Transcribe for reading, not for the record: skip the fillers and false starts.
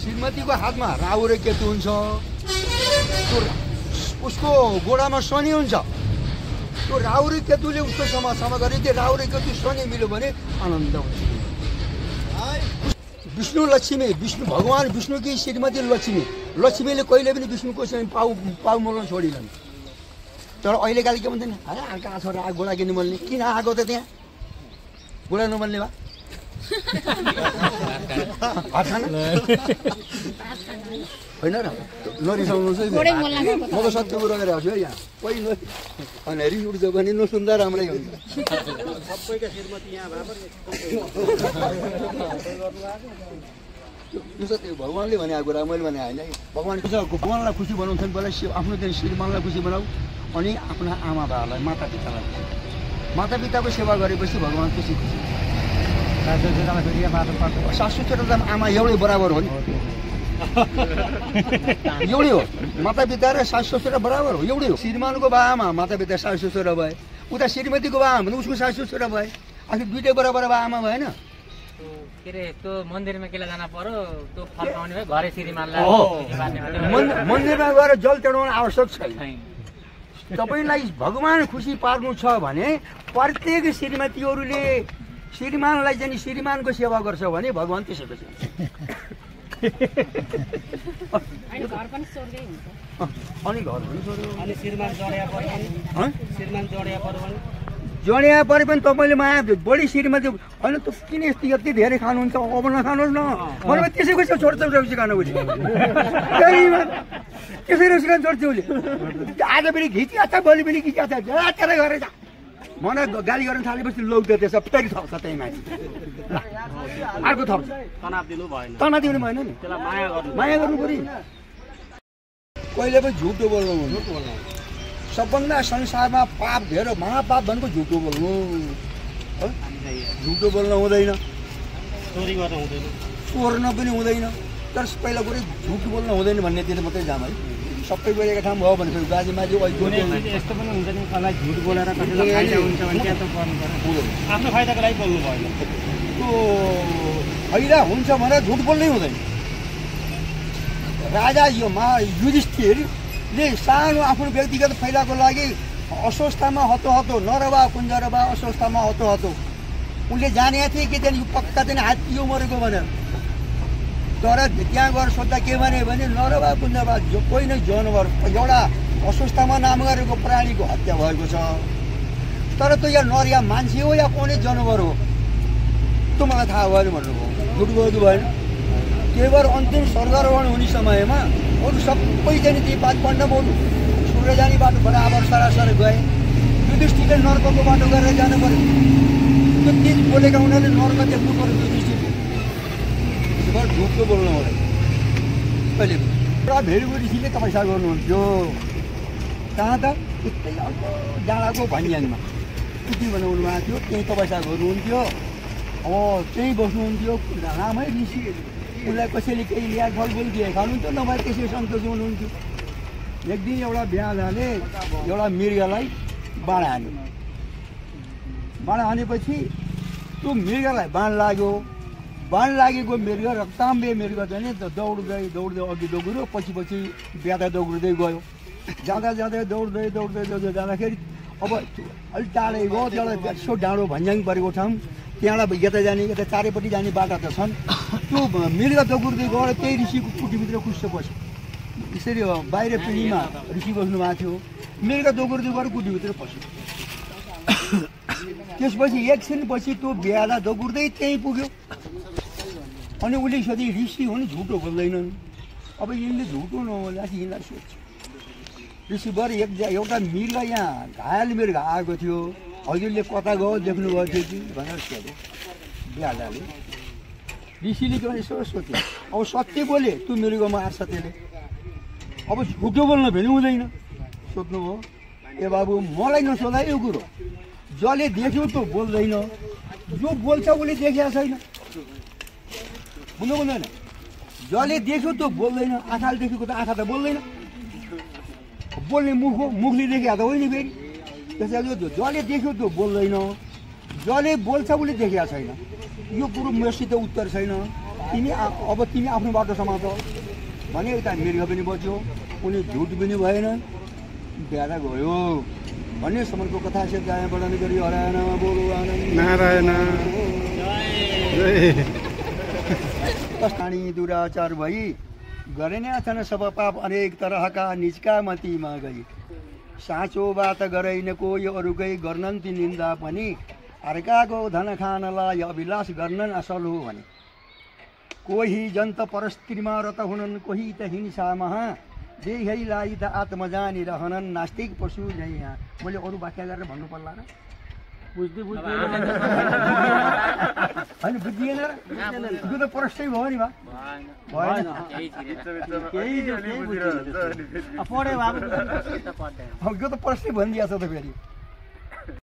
श्रीमतीको हातमा राहु र केतु हुन्छ, उसको गोडामा शनि हुन्छ। त्यो राहु र केतुले उसको समाजमा गरे त्यो राहु र केतु शनि मिल्यो भने आनन्द हुन्छ। विष्णु लक्ष्मी, विष्णु भगवान विष्णुकी श्रीमती लक्ष्मी, लक्ष्मीले कहिले पनि विष्णुको पाउ मोल्न छोडिनन्। तर अहिलेकाले के भन्छन्, अरे अर्का छोरा गोडा किन मोल्ने, किन आएको त त्यहाँ गोडा नमोल्ने भए होइन र, नरिसाउनुहोस् है, म त सत्य कुरो गरेर आउँछु है यहाँ। कोही अनि रिस उठ्छ भने नसुन्दा राम्रै हुन्छ। त्यो सत्य भगवान्ले भनेको कुरा मैले भने होइन कि भगवान्लाई खुसी बनाउँछ नि, पहिला आफ्नो चाहिँ श्रीमानलाई खुसी बनाऊ, अनि आफ्ना आमा बाबालाई मातापितालाई खुसी। मातापिताको सेवा गरेपछि भगवान् खुसी खुसी। सासू छोरा त आमा एउटै बराबर हो नि, एउटै हो। मातापिता र सासू छोरा बराबर हो, एउटै हो। श्रीमानको बा आमा, मातापिता सासू छोरा भए, उता श्रीमतीको बा आमा भने उसको सासू छोरा भए, आखिर दुइटै बराबर बा आमा भएन। के अरे त्यो मन्दिरमा केला जान पर्यो, त्यो फल पाउने भए घरै श्रीमानलाई मन्दिरमा गएर जल चढाउन आवश्यक छैन। तपाईँलाई भगवान खुसी पार्नु छ भने प्रत्येक श्रीमतीहरूले श्रीमानलाई चाहिँ श्रीमानको सेवा गर्छ भने भगवान त्यसै खुसी हुन्छ। अनि घर पनि छोड्यो, अनि श्रीमान जडिया जडिया परे पनि तपाईँले माया बढी श्रीमती होइन त किन यति धेरै खानुहुन्छ, अब नखानुहोस् न भने त्यसै खुसी छोड्छ रौसी खानु उसले, त्यसै रौसी खानु छोड्छ उसले। आज पनि घिचिया छ, भोलि पनि घिचिया छ, गरेर गरेर जा मलाई गाली गर्न थालेपछि लौट त्यसो फेरि थप्छ त्यही माथि, अर्को थप्छ। तनाव दिनु भएन, तनाव दिनु भएन नि, माया गर्नु पऱ्यो। कहिले पनि झुटो बोल्नु हुनु, सबभन्दा संसारमा पाप धेरै महापाप भनेको झुटो बोल्नु हो। झुटो बोल्न हुँदैन, चोरी गर्न हुँदैन, चोर्न पनि हुँदैन। तर पहिला कुरै झुट बोल्न हुँदैन भन्नेतिर मात्रै जाम है। सबै गएको ठाउँ भयो भने फेरि बाजेमाजे यस्तो पनि हुन्छ नि, कसलाई झुट बोलेर कसैलाई फाइदा हुन्छ भने क्या त गर्नु पर्यो, आफ्नो फाइदाको लागि बोल्नु भएन। त्यो फाइदा हुन्छ भनेर झुट बोल्नै हुँदैन। राजा यो युधिष्ठिरले सानो आफ्नो व्यक्तिगत फाइदाको लागि अस्वस्थमा हतो नरवा कुञ्जरवा अस्वस्थमा हतो उनले जानेका थिए कि त्यहाँदेखि पक्का चाहिँ हात्ती यो मरेको भनेर। तर त्यहाँ गएर सोद्धा के भने नरवा कुञ्जरवा जो कोही नै जनावर एउटा अस्वस्थमा नाम गरेको प्राणीको हत्या भएको छ। तर त्यो या नर या मान्छे हो या कुनै जनावर हो त्यो मलाई थाहा भएन भन्नुभयो, झुट बोल्नु भएन। त्यही भएर अन्तिम स्वर्गारोहण हुने समयमा अरू सबै चाहिँ त्यही पाँच पाण्डवहरू सूर्य जाने बाटो बराबर सरासर गए। युधिष्ठिरले नर्कको बाटो गरेर जानु पर्यो, त्यो चिज बोलेका उनीहरूले नर्क देख्नु पर्यो। युधिष्ठिरले झुटो बोल्नु हुँदैन कहिले पनि। एउटा भेडीको ऋषिले तपस्या गर्नुहुन्थ्यो, कहाँ त यस्तै डाँडाको भन्याङमा कुटी बनाउनु भएको थियो, त्यहीँ तपस्या गर्नुहुन्थ्यो। त्यहीँ बस्नुहुन्थ्यो, रामै ऋषि। उसलाई कसैले केही ल्याएर फलफुल दिए खानुहुन्थ्यो, नभए त्यसै सन्तोष हुनुहुन्थ्यो। एक दिन एउटा बिहानले एउटा मृगलाई बाण हान्यो। बाण हानेपछि त्यो मृगलाई बाण लाग्यो। बाण लागेको मृग रक्ताम्बे मृग चाहिँ दौड्दै अघि दौड्यो, पछि ब्यादा दौड्दै गयो। जाँदा दौड्दै जाँदाखेरि अब अलिक टाढै गयो, त्यहाँबाट यसो डाँडो भन्ज्याङ परेको ठाउँ, त्यहाँबाट यता जाने यता चारैपट्टि जाने बाटा त छन्। त्यो मृग दौड्दै गएर त्यही ऋषिको कुटीभित्र खुस्छ बस्यो। यसरी बाहिर पिँढीमा ऋषि बस्नु भएको थियो, मृग दौड्दै गएर कुटीभित्र पस्यो। त्यसपछि एकछिनपछि त्यो ब्यादा दौड्दै त्यहीँ पुग्यो। अनि उसले सोधे ऋषि हो नि झुटो बोल्दैनन्, अब यिनले झुटो नबोल्दा यिनलाई सोध्छ। ऋषि भएर एउटा मृग यहाँ घायल मृग आएको थियो, हजुरले कता गयो देख्नुभएको थियो कि भनेर सोध्यो ब्यादाले। ऋषिले के भने यसो सोध्यो, अब सत्य बोले त्यो मृगमा आर्छ त्यसले, अब झुटो बोल्न पनि हुँदैन। सोध्नुभयो, ए बाबु मलाई नसोधा यो कुरो, जसले देख्यो त्यो बोल्दैन, जो बोल्छ उसले देखेको छैन। बुझ्नु बुझ्दैन, जसले देख्यो त्यो बोल्दैन, आँखाले देखेको त आँखा त बोल्दैन, बोल्ने मुख हो, मुखले देखेको त होइन फेरि। त्यसैले जसले देख्यो त्यो बोल्दैन, जसले बोल्छ उसले देखेको छैन। यो कुरो मसित उत्तर छैन। तिमी आफ्नो बाटो समात भने यता मृग पनि बच्यो उनी झुट पनि भएन बिहारा गयो भन्ने समयको कथा छ गायन वर्णन गरी हराएन बोलो नारायण कष्टाणी दुराचार भई गरेना छन् सब पाप अनेक तरहका निजका मतीमा गई साँचो बात गराइन कोही अरूकै गर्नन् ती निन्दा पनि अर्काको धन खानलाई अभिलाष गर्नन् असल हो भने कोही जन्त परस्त्रीमा रत हुनन् कोही त हिंसामा देहैलाई त आत्मजानी रहनन् नास्तिक पशु नै यहाँ मैले अरू व्याख्या गरेर भन्नु पर्ला र बुझ्दै होइन बुझिएन त्यो त प्रष्टै भयो नि भएन त्यो त प्रष्टै भनिदिएको छ त फेरि